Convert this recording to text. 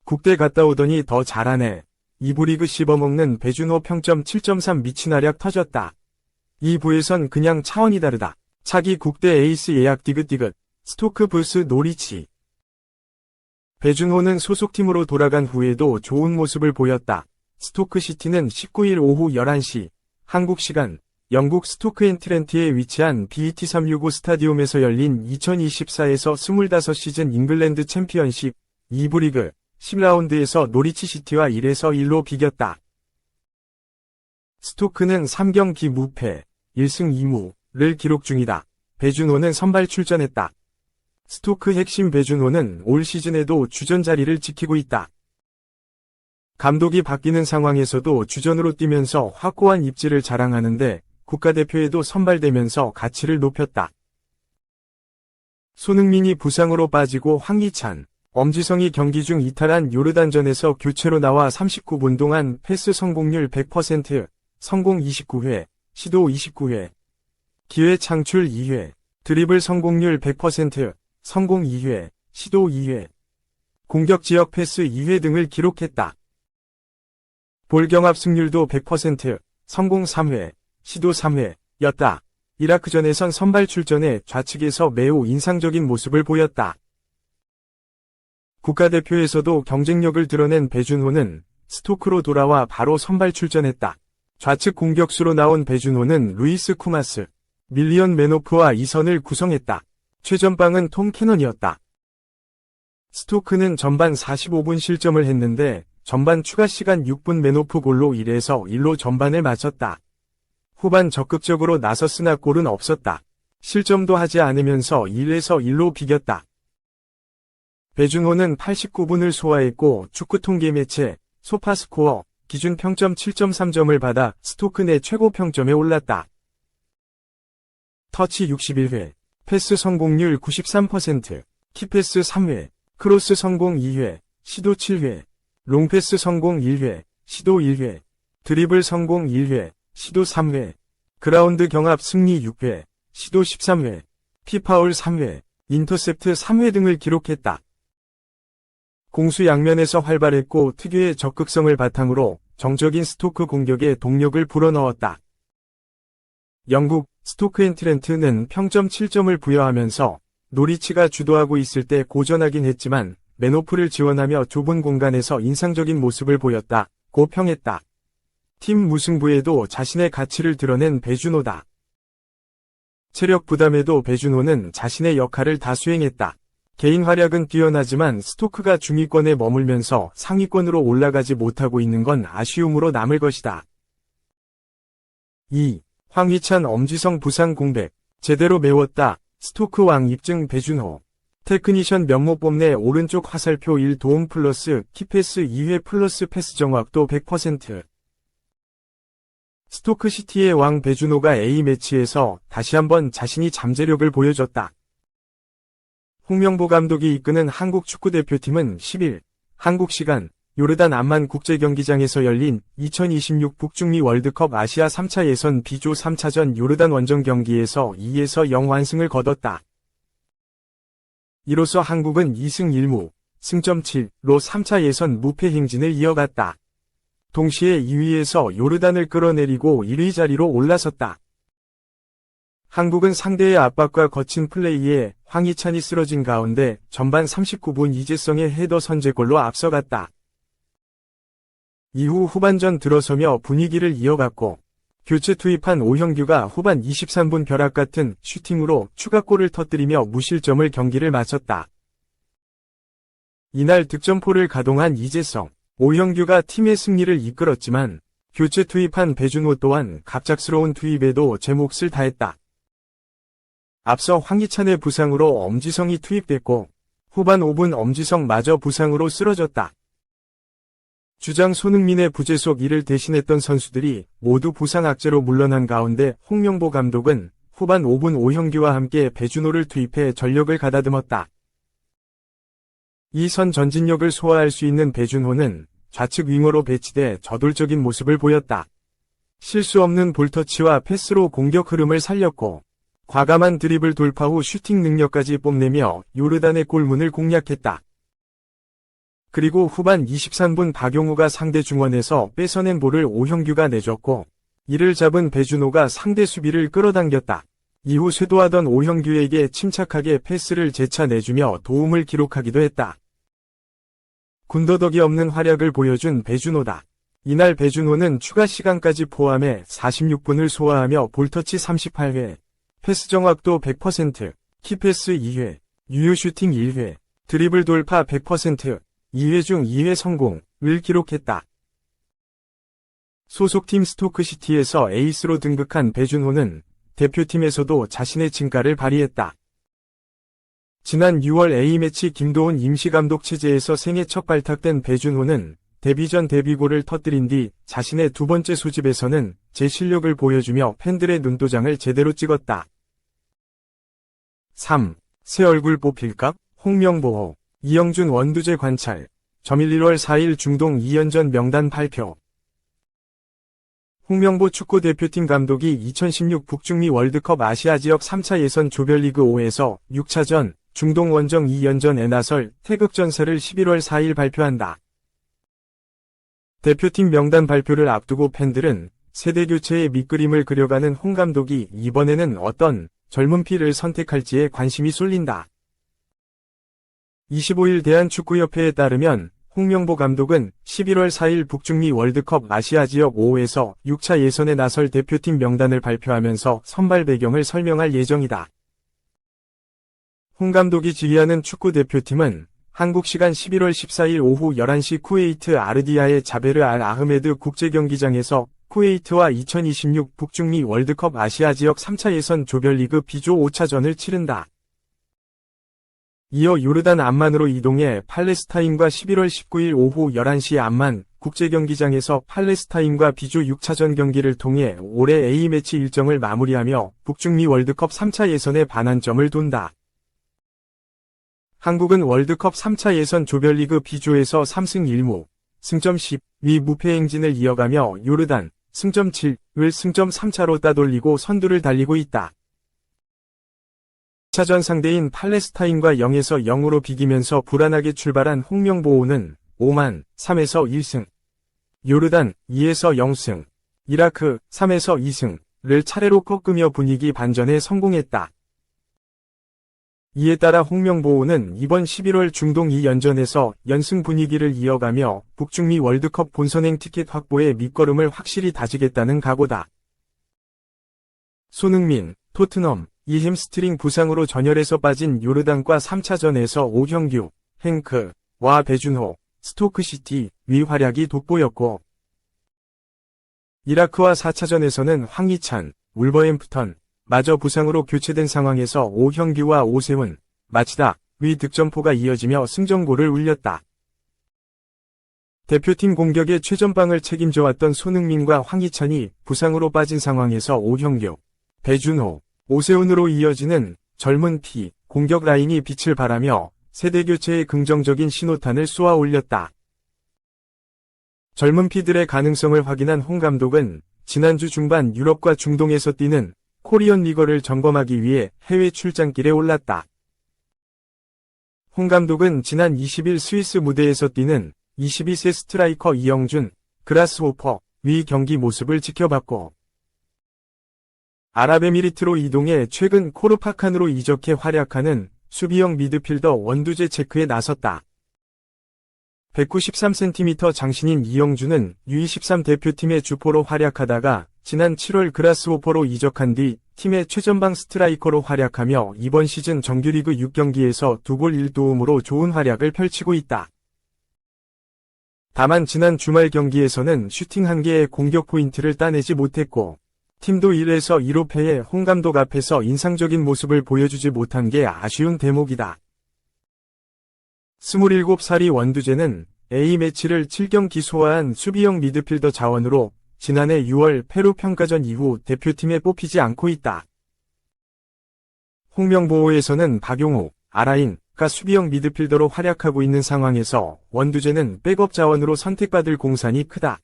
국대 갔다 오더니 더 잘하네. 2부 리그 씹어먹는 배준호 평점 7.3 미친 활약 터졌다. 2부에선 그냥 차원이 다르다. 차기 국대 에이스 예약 디귿디귿. 스토크 vs 노리치. 배준호는 소속팀으로 돌아간 후에도 좋은 모습을 보였다. 스토크시티는 19일 오후 11시 한국 시간 영국 스토크엔트렌트에 위치한 BT365 스타디움에서 열린 2024에서 25시즌 잉글랜드 챔피언십 2부 리그 10라운드에서 노리치 시티와 1에서 1로 비겼다. 스토크는 3경기 무패, 1승 2무를 기록 중이다. 배준호는 선발 출전했다. 스토크 핵심 배준호는 올 시즌에도 주전 자리를 지키고 있다. 감독이 바뀌는 상황에서도 주전으로 뛰면서 확고한 입지를 자랑하는데 국가대표에도 선발되면서 가치를 높였다. 손흥민이 부상으로 빠지고 황희찬, 엄지성이 경기 중 이탈한 요르단전에서 교체로 나와 39분 동안 패스 성공률 100%, 성공 29회, 시도 29회, 기회 창출 2회, 드리블 성공률 100%, 성공 2회, 시도 2회, 공격 지역 패스 2회 등을 기록했다. 볼 경합 승률도 100%, 성공 3회, 시도 3회였다. 이라크전에선 선발 출전해 좌측에서 매우 인상적인 모습을 보였다. 국가대표에서도 경쟁력을 드러낸 배준호는 스토크로 돌아와 바로 선발 출전했다. 좌측 공격수로 나온 배준호는 루이스 쿠마스, 밀리언 매노프와 이선을 구성했다. 최전방은 톰 캐넌이었다. 스토크는 전반 45분 실점을 했는데 전반 추가 시간 6분 매노프 골로 1에서 1로 전반을 마쳤다. 후반 적극적으로 나섰으나 골은 없었다. 실점도 하지 않으면서 1에서 1로 비겼다. 배준호는 89분을 소화했고 축구 통계 매체 소파스코어 기준 평점 7.3점을 받아 스토크 내 최고 평점에 올랐다. 터치 61회, 패스 성공률 93%, 키패스 3회, 크로스 성공 2회, 시도 7회, 롱패스 성공 1회, 시도 1회, 드리블 성공 1회, 시도 3회, 그라운드 경합 승리 6회, 시도 13회, 피파울 3회, 인터셉트 3회 등을 기록했다. 공수 양면에서 활발했고 특유의 적극성을 바탕으로 정적인 스토크 공격에 동력을 불어넣었다. 영국 스토크엔트렌트는 평점 7점을 부여하면서 노리치가 주도하고 있을 때 고전하긴 했지만 매노프를 지원하며 좁은 공간에서 인상적인 모습을 보였다고 평했다. 팀 무승부에도 자신의 가치를 드러낸 배준호다. 체력 부담에도 배준호는 자신의 역할을 다 수행했다. 개인 활약은 뛰어나지만 스토크가 중위권에 머물면서 상위권으로 올라가지 못하고 있는 건 아쉬움으로 남을 것이다. 2. 황희찬 엄지성 부상 공백. 제대로 메웠다. 스토크 왕 입증 배준호. 테크니션 면모 뽐내 오른쪽 화살표 1 도움 플러스 키패스 2회 플러스 패스 정확도 100%. 스토크시티의 왕 배준호가 A매치에서 다시 한번 자신이 잠재력을 보여줬다. 홍명보 감독이 이끄는 한국 축구대표팀은 10일 한국 시간 요르단 암만 국제경기장에서 열린 2026 북중미 월드컵 아시아 3차 예선 B조 3차전 요르단 원정 경기에서 2에서 0 완승을 거뒀다. 이로써 한국은 2승 1무, 승점 7로 3차 예선 무패 행진을 이어갔다. 동시에 2위에서 요르단을 끌어내리고 1위 자리로 올라섰다. 한국은 상대의 압박과 거친 플레이에 황희찬이 쓰러진 가운데 전반 39분 이재성의 헤더 선제골로 앞서갔다. 이후 후반전 들어서며 분위기를 이어갔고 교체 투입한 오형규가 후반 23분 벼락 같은 슈팅으로 추가골을 터뜨리며 무실점을 경기를 마쳤다. 이날 득점포를 가동한 이재성, 오형규가 팀의 승리를 이끌었지만 교체 투입한 배준호 또한 갑작스러운 투입에도 제 몫을 다했다. 앞서 황희찬의 부상으로 엄지성이 투입됐고 후반 5분 엄지성마저 부상으로 쓰러졌다. 주장 손흥민의 부재 속 이를 대신했던 선수들이 모두 부상 악재로 물러난 가운데 홍명보 감독은 후반 5분 오형규와 함께 배준호를 투입해 전력을 가다듬었다. 이 선 전진력을 소화할 수 있는 배준호는 좌측 윙어로 배치돼 저돌적인 모습을 보였다. 실수 없는 볼터치와 패스로 공격 흐름을 살렸고 과감한 드리블 돌파 후 슈팅 능력까지 뽐내며 요르단의 골문을 공략했다. 그리고 후반 23분 박용우가 상대 중원에서 뺏어낸 볼을 오형규가 내줬고 이를 잡은 배준호가 상대 수비를 끌어당겼다. 이후 쇄도하던 오형규에게 침착하게 패스를 재차 내주며 도움을 기록하기도 했다. 군더더기 없는 활약을 보여준 배준호다. 이날 배준호는 추가 시간까지 포함해 46분을 소화하며 볼터치 38회, 패스 정확도 100%, 키패스 2회, 유효 슈팅 1회, 드리블 돌파 100%, 2회 중 2회 성공을 기록했다. 소속팀 스토크시티에서 에이스로 등극한 배준호는 대표팀에서도 자신의 진가를 발휘했다. 지난 6월 A매치 김도훈 임시감독 체제에서 생애 첫 발탁된 배준호는 데뷔전 데뷔골을 터뜨린 뒤 자신의 두 번째 소집에서는 제 실력을 보여주며 팬들의 눈도장을 제대로 찍었다. 3. 새 얼굴 뽑힐까? 홍명보, 이영준 원두재 관찰. 점일 1월 4일 중동 2연전 명단 발표. 홍명보 축구대표팀 감독이 2016 북중미 월드컵 아시아 지역 3차 예선 조별리그 5에서 6차전 중동 원정 2연전에 나설 태극전사를 11월 4일 발표한다. 대표팀 명단 발표를 앞두고 팬들은 세대교체의 밑그림을 그려가는 홍 감독이 이번에는 어떤 젊은 피를 선택할지에 관심이 쏠린다. 25일 대한축구협회에 따르면 홍명보 감독은 11월 4일 북중미 월드컵 아시아 지역 5에서 6차 예선에 나설 대표팀 명단을 발표하면서 선발 배경을 설명할 예정이다. 홍 감독이 지휘하는 축구대표팀은 한국 시간 11월 14일 오후 11시 쿠웨이트 아르디아의 자베르 알 아흐메드 국제경기장에서 쿠웨이트와 2026 북중미 월드컵 아시아 지역 3차 예선 조별리그 B조 5차전을 치른다. 이어 요르단 암만으로 이동해 팔레스타인과 11월 19일 오후 11시 암만 국제경기장에서 팔레스타인과 B조 6차전 경기를 통해 올해 A매치 일정을 마무리하며 북중미 월드컵 3차 예선에 반환점을 둔다. 한국은 월드컵 3차 예선 조별리그 B조에서 3승 1무, 승점 10위 무패 행진을 이어가며 요르단, 승점 7을 승점 3차로 따돌리고 선두를 달리고 있다. 2차전 상대인 팔레스타인과 0에서 0으로 비기면서 불안하게 출발한 홍명보호는 오만 3에서 1승, 요르단 2에서 0승, 이라크 3에서 2승을 차례로 꺾으며 분위기 반전에 성공했다. 이에 따라 홍명보호는 이번 11월 중동 2연전에서 연승 분위기를 이어가며 북중미 월드컵 본선행 티켓 확보에 밑거름을 확실히 다지겠다는 각오다. 손흥민, 토트넘, 이 햄스트링 부상으로 전열에서 빠진 요르단과 3차전에서 오형규, 행크와 배준호, 스토크시티 위 활약이 돋보였고 이라크와 4차전에서는 황희찬, 울버햄프턴, 마저 부상으로 교체된 상황에서 오형규와 오세훈, 마치다 위 득점포가 이어지며 승전골을 울렸다. 대표팀 공격의 최전방을 책임져왔던 손흥민과 황희찬이 부상으로 빠진 상황에서 오형규, 배준호, 오세훈으로 이어지는 젊은 피 공격 라인이 빛을 발하며 세대교체의 긍정적인 신호탄을 쏘아 올렸다. 젊은 피들의 가능성을 확인한 홍 감독은 지난주 중반 유럽과 중동에서 뛰는 코리언 리거를 점검하기 위해 해외 출장길에 올랐다. 홍 감독은 지난 20일 스위스 무대에서 뛰는 22세 스트라이커 이영준, 그라스호퍼 위 경기 모습을 지켜봤고 아랍에미리트로 이동해 최근 코르파칸으로 이적해 활약하는 수비형 미드필더 원두재 체크에 나섰다. 193cm 장신인 이영준은 U23 대표팀의 주포로 활약하다가 지난 7월 그라스호퍼로 이적한 뒤 팀의 최전방 스트라이커로 활약하며 이번 시즌 정규리그 6경기에서 2골 1도움으로 좋은 활약을 펼치고 있다. 다만 지난 주말 경기에서는 슈팅 1개의 공격 포인트를 따내지 못했고 팀도 1에서 2로 패해 홍 감독 앞에서 인상적인 모습을 보여주지 못한 게 아쉬운 대목이다. 27살이 원두재는 A매치를 7경기 소화한 수비형 미드필더 자원으로 지난해 6월 페루 평가전 이후 대표팀에 뽑히지 않고 있다. 홍명보호에서는 박용우, 아라인가 수비형 미드필더로 활약하고 있는 상황에서 원두재는 백업 자원으로 선택받을 공산이 크다.